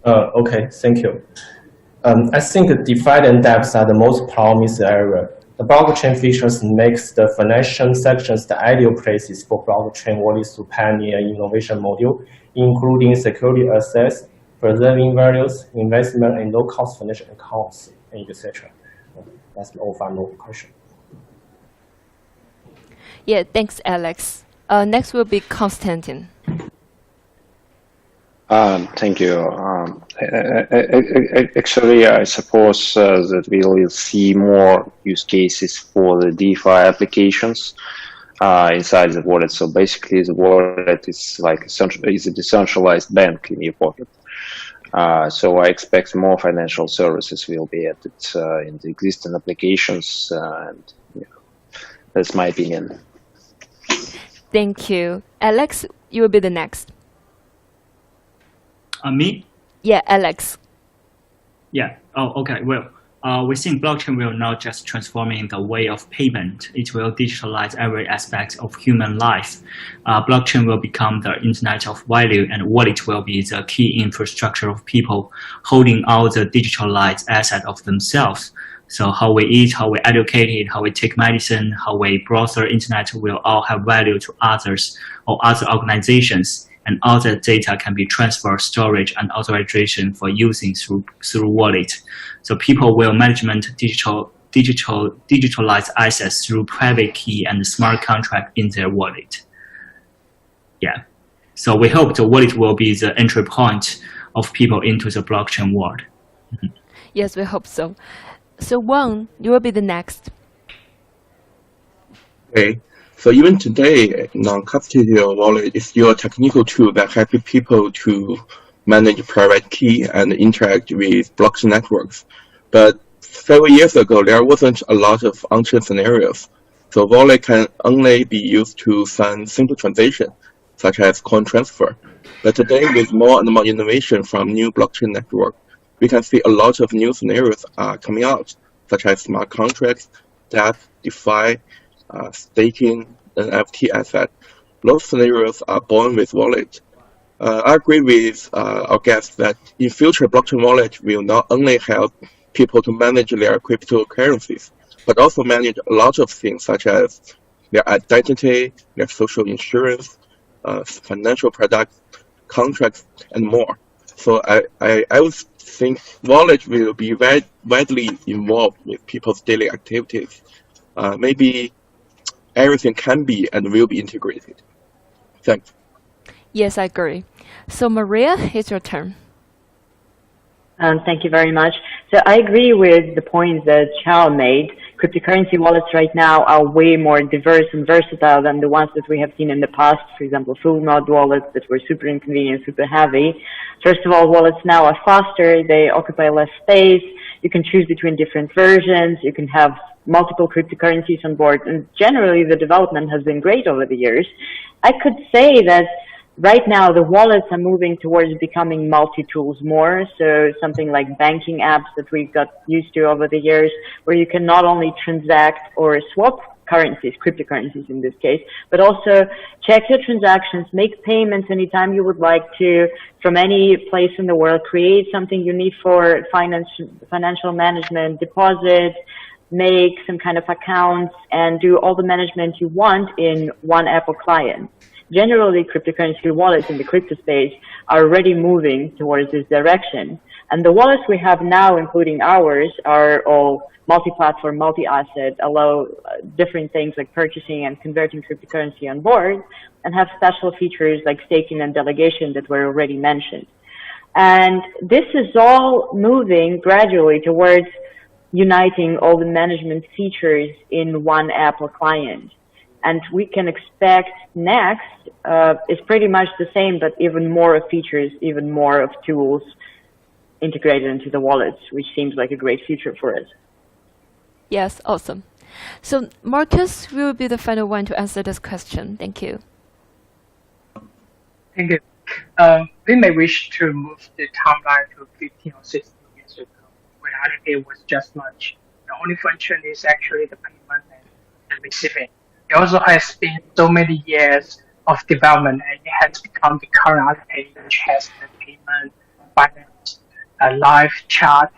Okay, thank you. I think DeFi and dApps are the most promising area. The blockchain features makes the financial sections the ideal places for blockchain wallets to pioneer innovation module, including security access, preserving values, investment in low-cost financial accounts, and etc. That's all final question. Yeah, thanks, Alex. Next will be Konstantin. Thank you. Actually, I suppose that we will see more use cases for the DeFi applications inside the wallet. So basically, the wallet is like a decentralized bank in your pocket. So I expect more financial services will be added in the existing applications, and that's my opinion. Thank you, Alex. You will be the next. Me? Yeah, Alex. Yeah. Oh, okay. Well, we think blockchain will not just transforming the way of payment. It will digitalize every aspect of human life. Blockchain will become the internet of value, and wallet will be the key infrastructure of people holding all the digitalized asset of themselves. So how we eat, how we educate, how we take medicine, how we browse the internet will all have value to others or other organizations. And all the data can be transferred, storage, and authorization for using through wallet. So people will management digitalized assets through private key and smart contract in their wallet. Yeah. So we hope the wallet will be the entry point of people into the blockchain world. Mm-hmm. Yes, we hope so. So Wang, you will be the next. Okay. So even today, non-custodial wallet is still a technical tool that helps people to manage private key and interact with blockchain networks. But several years ago, there wasn't a lot of on-chain scenarios. So wallet can only be used to sign simple transactions, such as coin transfer. But today, with more and more innovation from new blockchain network, we can see a lot of new scenarios are coming out, such as smart contracts, dApp, DeFi, staking, and NFT asset. Those scenarios are born with wallet. I agree with our guest that in future, blockchain wallet will not only help people to manage their cryptocurrencies, but also manage a lot of things such as their identity, their social insurance, financial products, contracts, and more. So I would think wallet will be very widely involved with people's daily activities. Maybe everything can be and will be integrated. Thanks. Yes, I agree. So Maria, it's your turn. Thank you very much. So I agree with the points that Chao made. Cryptocurrency wallets right now are way more diverse and versatile than the ones that we have seen in the past. For example, full node wallets that were super inconvenient, super heavy. First of all, wallets now are faster. They occupy less space. You can choose between different versions. You can have multiple cryptocurrencies on board. And generally, the development has been great over the years. I could say that right now, the wallets are moving towards becoming multi-tools more. So something like banking apps that we've got used to over the years, where you can not only transact or swap currencies, cryptocurrencies in this case, but also check your transactions, make payments anytime you would like to from any place in the world, create something you need for financial management, deposit, make some kind of accounts, and do all the management you want in one Apple client. Generally, cryptocurrency wallets in the crypto space are already moving towards this direction. And the wallets we have now, including ours, are all multi-platform, multi-asset, allow different things like purchasing and converting cryptocurrency on board, and have special features like staking and delegation that were already mentioned. And this is all moving gradually towards uniting all the management features in one Apple client. And we can expect next is pretty much the same, but even more of features, even more of tools integrated into the wallets, which seems like a great future for us. Yes, awesome. So Marcus will be the final one to answer this question. Thank you. Thank you. We may wish to move the timeline to 15 or 16 years ago, when Alipay was just launched. The only function is actually the payment and receiving. It also has been so many years of development, and it has become the current Alipay, which has the payment, finance, live chat.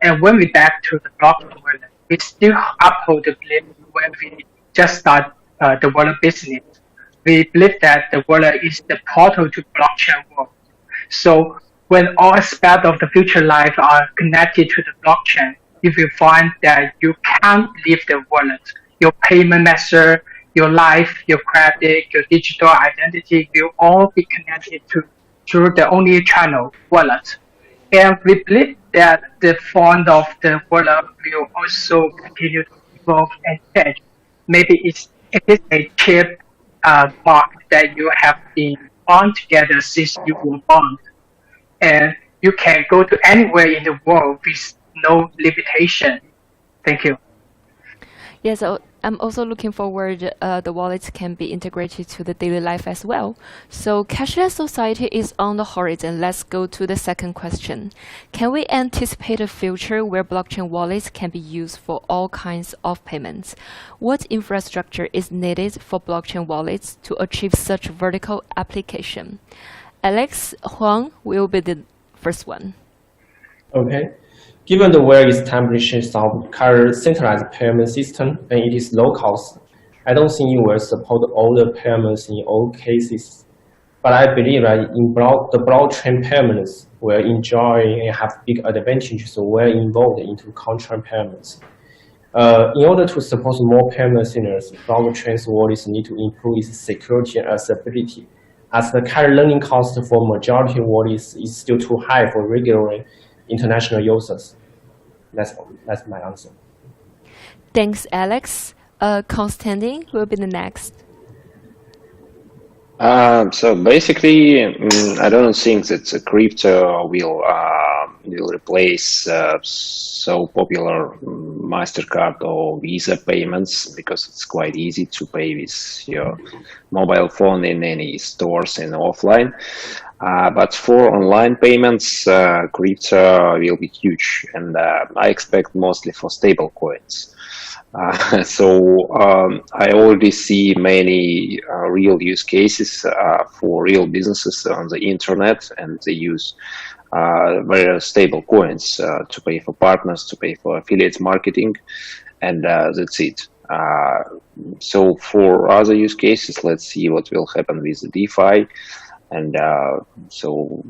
And when we back to the blockchain wallet, we still uphold the belief when we just start the wallet business. We believe that the wallet is the portal to blockchain world. So when all aspects of the future life are connected to the blockchain, you will find that you can't leave the wallet. Your payment method, your life, your credit, your digital identity will all be connected through the only channel, wallet. And we believe that the font of the wallet will also continue to evolve and change. Maybe it is a chip mark that you have been bound together since you were born. And you can go to anywhere in the world with no limitation. Thank you. Yeah, so I'm also looking forward the wallets can be integrated to the daily life as well. So cashless society is on the horizon. Let's go to the second question. Can we anticipate a future where blockchain wallets can be used for all kinds of payments? What infrastructure is needed for blockchain wallets to achieve such vertical application? Alex Huang will be the first one. Okay. Given the well-established of current centralized payment system and it is low cost, I don't think it will support all the payments in all cases. But I believe that the blockchain payments will enjoy and have big advantages when involved into contract payments. In order to support more payment signals, blockchain wallets need to improve its security and accessibility, as the current learning cost for majority wallets is still too high for regular international users. That's my answer. Thanks, Alex. Konstantin will be the next. So basically, I don't think that the crypto will replace so popular MasterCard or Visa payments, because it's quite easy to pay with your mobile phone in any stores and offline. But for online payments, crypto will be huge, and I expect mostly for stable coins. I already see many real use cases for real businesses on the internet, and they use very stable coins to pay for partners, to pay for affiliate marketing, and that's it. So for other use cases, let's see what will happen with the DeFi. And so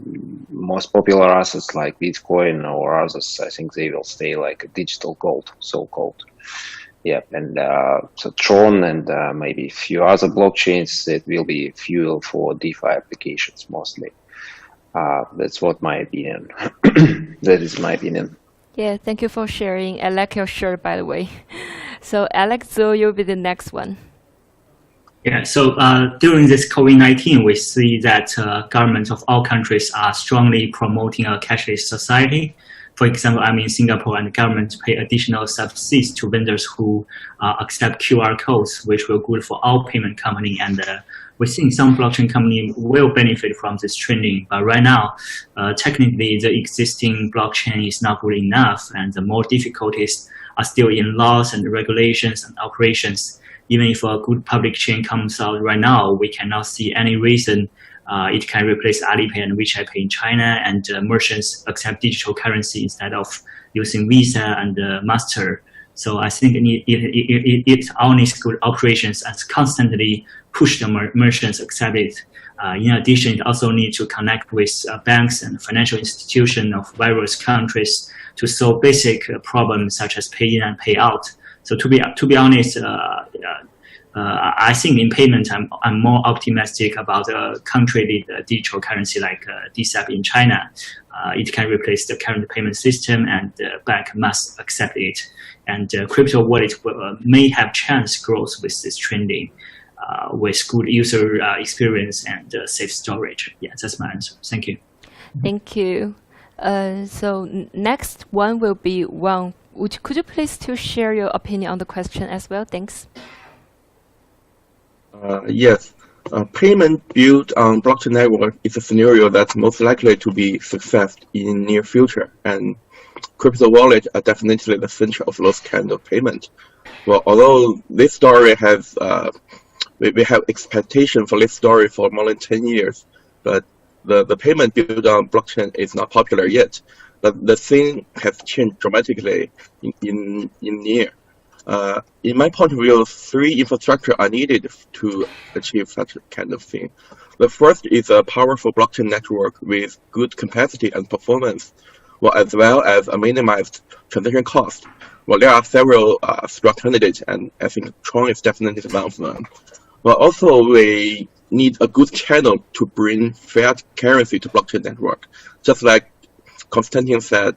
most popular assets like Bitcoin or others, I think they will stay like a digital gold, so-called. Yeah, and so Tron and maybe a few other blockchains that will be fuel for DeFi applications mostly. That's what my opinion. That is my opinion. Yeah, thank you for sharing. I like your shirt, by the way. So Alex, so you'll be the next one. Yeah, so during this COVID-19, we see that governments of all countries are strongly promoting a cashless society. For example, Singapore and the government pay additional subsidies to vendors who accept QR codes, which will good for all payment company. And we think some blockchain company will benefit from this trending. But right now, technically, the existing blockchain is not good enough, and the more difficulties are still in laws and regulations and operations. Even if a good public chain comes out right now, we cannot see any reason it can replace Alipay and WeChat Pay in China, and merchants accept digital currency instead of using Visa and Master. So I think it all needs good operations and constantly push the merchants accept it. In addition, it also needs to connect with banks and financial institutions of various countries to solve basic problems such as pay in and pay out. So to be honest, I think in payment, I'm more optimistic about a country-led digital currency like DCEP in China. It can replace the current payment system, and the bank must accept it. And crypto wallet may have chance growth with this trending, with good user experience and safe storage. Yeah, that's my answer. Thank you. Thank you. So next one will be Wang. Could you please to share your opinion on the question as well? Thanks. Yes. Payment built on blockchain network is a scenario that's most likely to be success in near future, and crypto wallets are definitely the center of those kind of payment. Well, although this story has, we have expectation for this story for more than 10 years, but the payment built on blockchain is not popular yet. but the thing has changed dramatically in near. In my point of view, 3 infrastructure are needed to achieve such kind of thing. The first is a powerful blockchain network with good capacity and performance, as well as a minimized transaction cost. Well, there are several strong candidates, and I think Tron is definitely one of them. But also, we need a good channel to bring fiat currency to blockchain network. Just like Konstantin said,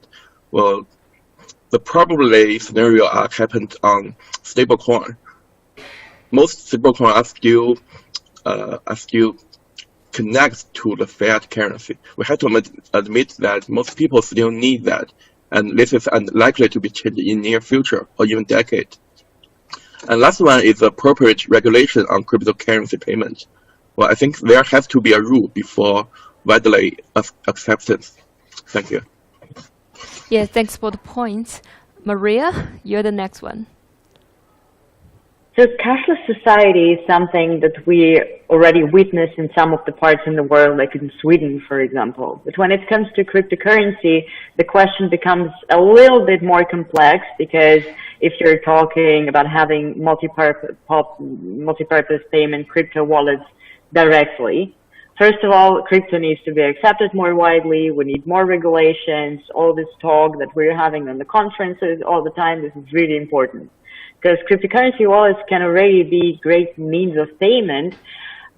well, the probably scenario happened on stablecoin. Most stablecoin are still connect to the fiat currency. We have to admit that most people still need that, and this is unlikely to be changed in near future or even decade. And last one is appropriate regulation on cryptocurrency payment. Well, I think there has to be a rule before widely acceptance. Thank you. Yeah, thanks for the points. Maria, you're the next one. So cashless society is something that we already witness in some of the parts in the world, like in Sweden, for example. But when it comes to cryptocurrency, the question becomes a little bit more complex, because if you're talking about having multi-purpose payment crypto wallets directly, first of all, crypto needs to be accepted more widely. We need more regulations. All this talk that we're having on the conferences all the time, this is really important. Because cryptocurrency wallets can already be great means of payment,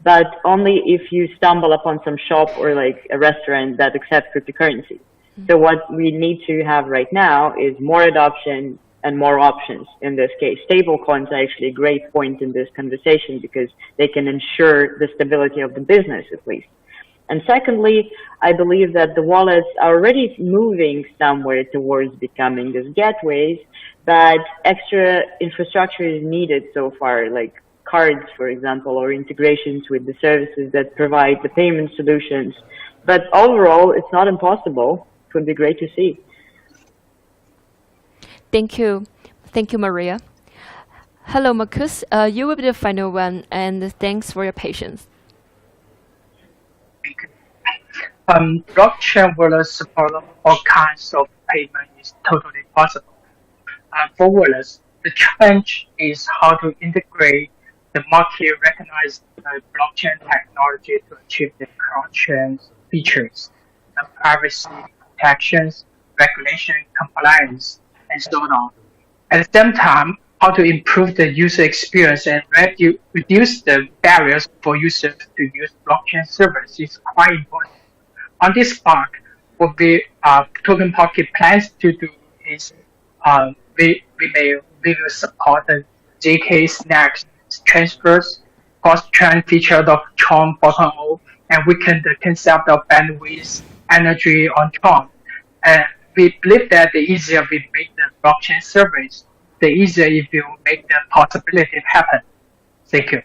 but only if you stumble upon some shop or like a restaurant that accepts cryptocurrency. So what we need to have right now is more adoption and more options in this case. Stablecoins are actually a great point in this conversation because they can ensure the stability of the business at least. And secondly, I believe that the wallets are already moving somewhere towards becoming these gateways, but extra infrastructure is needed so far, like cards, for example, or integrations with the services that provide the payment solutions. But overall, it's not impossible. It would be great to see. Thank you. Thank you, Maria. Hello, Marcus. You will be the final one, and thanks for your patience. Blockchain wallets support all kinds of payment is totally possible. For wallets, the challenge is how to integrate the market-recognized blockchain technology to achieve the blockchain features, the privacy protections, regulation compliance, and so on. At the same time, how to improve the user experience and reduce the barriers for users to use blockchain service is quite important. On this part, what the Token Pocket plans to do is we will support the ZK Snacks transfers, cross-chain feature of Tron 4.0, and weaken the concept of bandwidth energy on Tron. And we believe that the easier we make the blockchain service, the easier it will make the possibility happen. Thank you.